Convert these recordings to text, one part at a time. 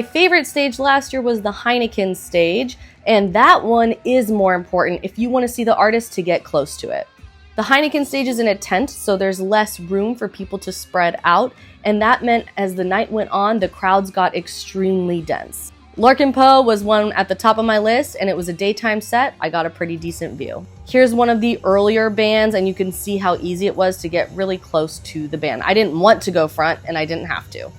My favorite stage last year was the Heineken stage, and that one is more important if you want to see the artist to get close to it. The Heineken stage is in a tent, so there's less room for people to spread out, and that meant as the night went on, the crowds got extremely dense. Larkin Poe was one at the top of my list, and it was a daytime set. I got a pretty decent view. Here's one of the earlier bands, and you can see how easy it was to get really close to the band. I didn't want to go front, and I didn't have to.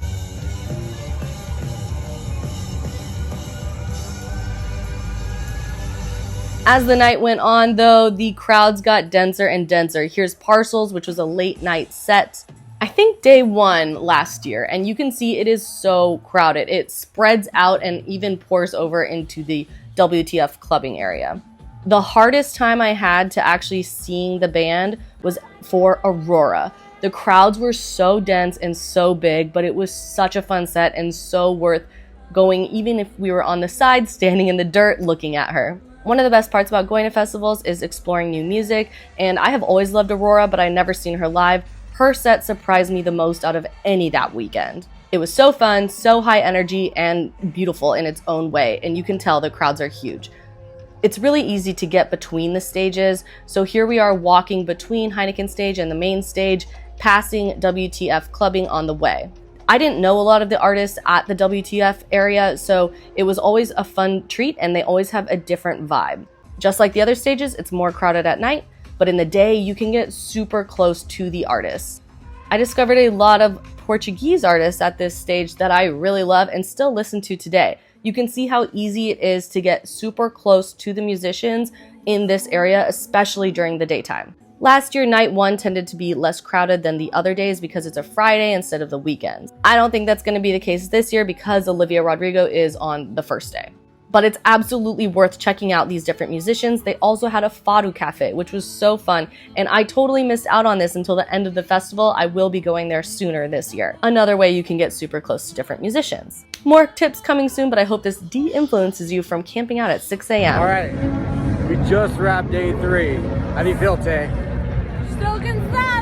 As the night went on, though, the crowds got denser and denser. Here's Parcels, which was a late night set. I think day one last year, and you can see it is so crowded. It spreads out and even pours over into the WTF clubbing area. The hardest time I had to actually seeing the band was for Aurora. The crowds were so dense and so big, but it was such a fun set and so worth going, even if we were on the side standing in the dirt looking at her. One of the best parts about going to festivals is exploring new music, and I have always loved Aurora, but I've never seen her live. Her set surprised me the most out of any that weekend. It was so fun, so high energy, and beautiful in its own way, and you can tell the crowds are huge. It's really easy to get between the stages, so here we are walking between Heineken stage and the main stage, passing WTF clubbing on the way. I didn't know a lot of the artists at the WTF area, so it was always a fun treat, and they always have a different vibe. Just like the other stages, it's more crowded at night, but in the day, you can get super close to the artists. I discovered a lot of Portuguese artists at this stage that I really love and still listen to today. You can see how easy it is to get super close to the musicians in this area, especially during the daytime. Last year, night one tended to be less crowded than the other days because it's a Friday instead of the weekends. I don't think that's going to be the case this year because Olivia Rodrigo is on the first day. But it's absolutely worth checking out these different musicians. They also had a Fado Cafe, which was so fun, and I totally missed out on this until the end of the festival. I will be going there sooner this year. Another way you can get super close to different musicians. More tips coming soon, but I hope this de-influences you from camping out at 6 a.m. All right, we just wrapped day 3. How do you feel, Tay? Still cansado.